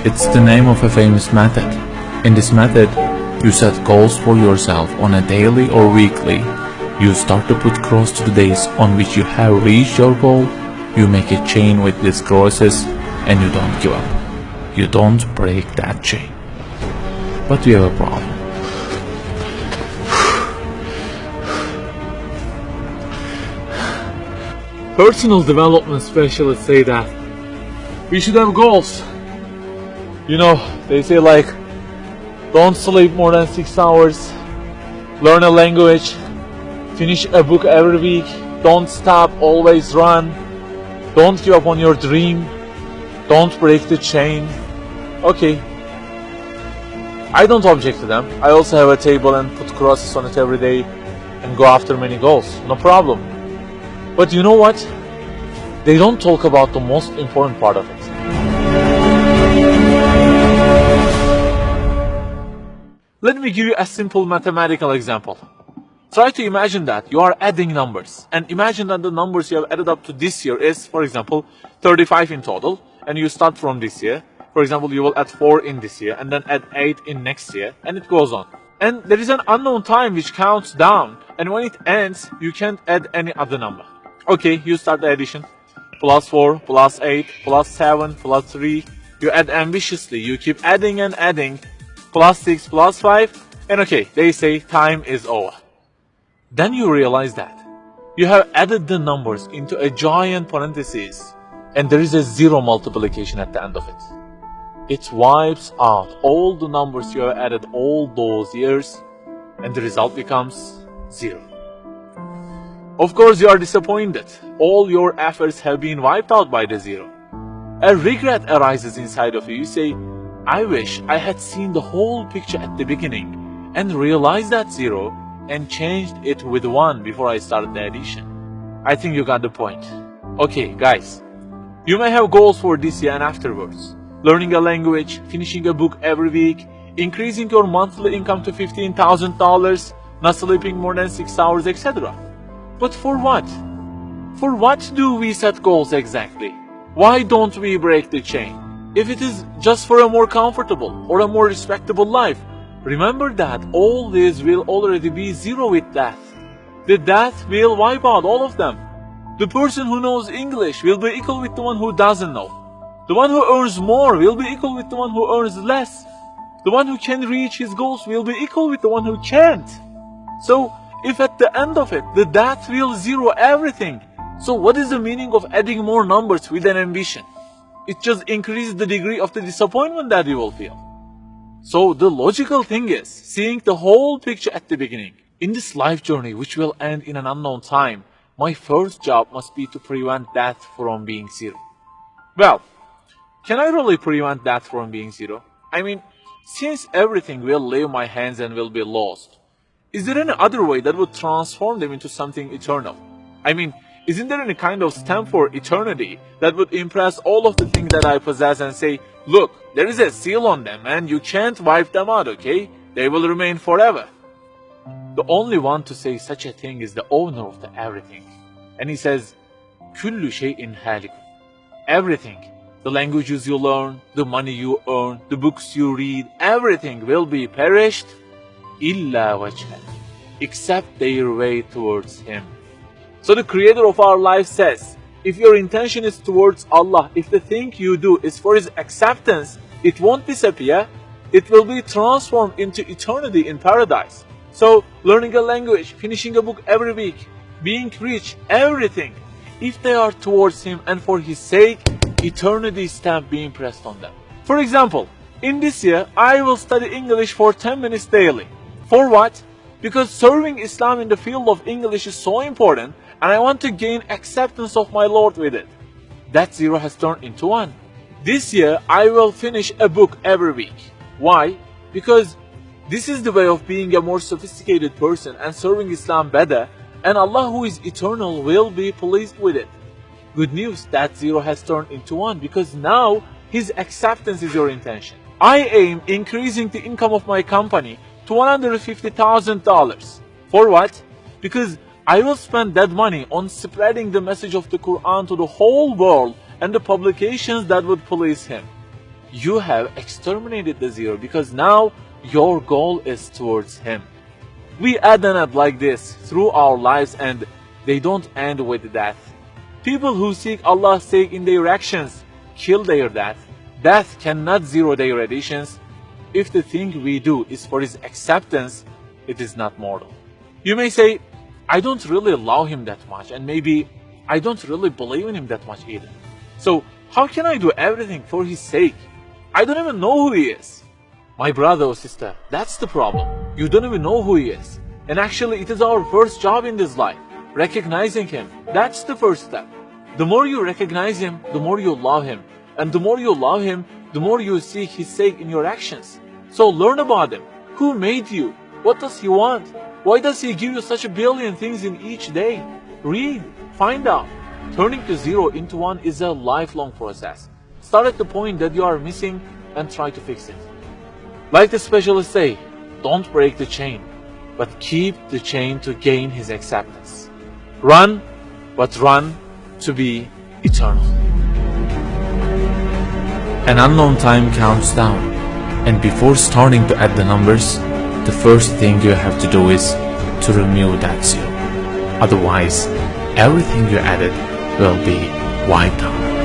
It's the name of a famous method. In this method, you set goals for yourself on a daily or weekly. You start to put cross to the days on which you have reached your goal. You make a chain with these crosses and you don't give up. You don't break that chain. But you have a problem. Personal development specialists say that we should have goals. You know, they say like, don't sleep more than 6 hours, learn a language, finish a book every week, don't stop, always run, don't give up on your dream, don't break the chain. Okay, I don't object to them. I also have a table and put crosses on it every day and go after many goals, no problem. But you know what? They don't talk about the most important part of it. Let me give you a simple mathematical example. Try to imagine that you are adding numbers, and imagine that the numbers you have added up to this year is, for example, 35 in total, and you start from this year. For example, you will add 4 in this year, and then add 8 in next year, and it goes on. And there is an unknown time which counts down, and when it ends, you can't add any other number. Okay, you start the addition. Plus 4, plus 8, plus 7, plus 3. You add ambitiously, you keep adding and adding. Plus 6, plus 5, and okay, they say time is over. Then you realize that you have added the numbers into a giant parenthesis, and there is a zero multiplication at the end of it. It wipes out all the numbers you have added all those years, and the result becomes 0. Of course, you are disappointed. All your efforts have been wiped out by the 0. A regret arises inside of you. You say, I wish I had seen the whole picture at the beginning and realized that 0 and changed it with 1 before I started the addition. I think you got the point. Okay, guys, you may have goals for this year and afterwards. Learning a language, finishing a book every week, increasing your monthly income to $15,000, not sleeping more than 6 hours, etc. But for what? For what do we set goals exactly? Why don't we break the chain? If it is just for a more comfortable or a more respectable life, remember that all this will already be 0 with death. The death will wipe out all of them. The person who knows English will be equal with the one who doesn't know. The one who earns more will be equal with the one who earns less. The one who can reach his goals will be equal with the one who can't. So, if at the end of it, the death will 0 everything, so what is the meaning of adding more numbers with an ambition? It just increases the degree of the disappointment that you will feel. So the logical thing is, seeing the whole picture at the beginning. In this life journey, which will end in an unknown time, my first job must be to prevent death from being 0. Well, can I really prevent death from being 0? I mean, since everything will leave my hands and will be lost, is there any other way that would transform them into something eternal? I mean, isn't there any kind of stamp for eternity that would impress all of the things that I possess and say, look, there is a seal on them and you can't wipe them out, okay? They will remain forever. The only one to say such a thing is the owner of the everything. And he says, Kullu şeyin halik. Everything, the languages you learn, the money you earn, the books you read, everything will be perished, illa wajhah, except their way towards Him. So the Creator of our life says, if your intention is towards Allah, if the thing you do is for His acceptance, it won't disappear, it will be transformed into eternity in paradise. So, learning a language, finishing a book every week, being rich, everything, if they are towards Him and for His sake, eternity stamp being pressed on them. For example, in this year, I will study English for 10 minutes daily. For what? Because serving Islam in the field of English is so important, and I want to gain acceptance of my Lord with it. That 0 has turned into 1. This year, I will finish a book every week. Why? Because this is the way of being a more sophisticated person and serving Islam better, and Allah who is eternal will be pleased with it. Good news, that 0 has turned into 1 because now His acceptance is your intention. I aim increasing the income of my company to $150,000. For what? Because I will spend that money on spreading the message of the Quran to the whole world and the publications that would please Him. you have exterminated the zero, because now your goal is towards him. We add and add like this through our lives, and they don't end with death. People who seek Allah's sake in their actions kill their death. Death cannot zero their additions. If the thing we do is for his acceptance, it is not mortal. You may say, I don't really love him that much, and maybe I don't really believe in him that much either. So how can I do everything for his sake? I don't even know who he is. My brother or sister, that's the problem. You don't even know who he is. And actually it is our first job in this life, recognizing him. That's the first step. The more you recognize him, the more you love him. And the more you love him, the more you seek his sake in your actions. So learn about him. Who made you? What does he want? Why does he give you such a billion things in each day? Read, find out. Turning to zero into one is a lifelong process. Start at the point that you are missing and try to fix it. Like the specialists say, don't break the chain, but keep the chain to gain his acceptance. Run, but run to be eternal. An unknown time counts down, and before starting to add the numbers, the first thing you have to do is to remove that zero. Otherwise, everything you added will be wiped out.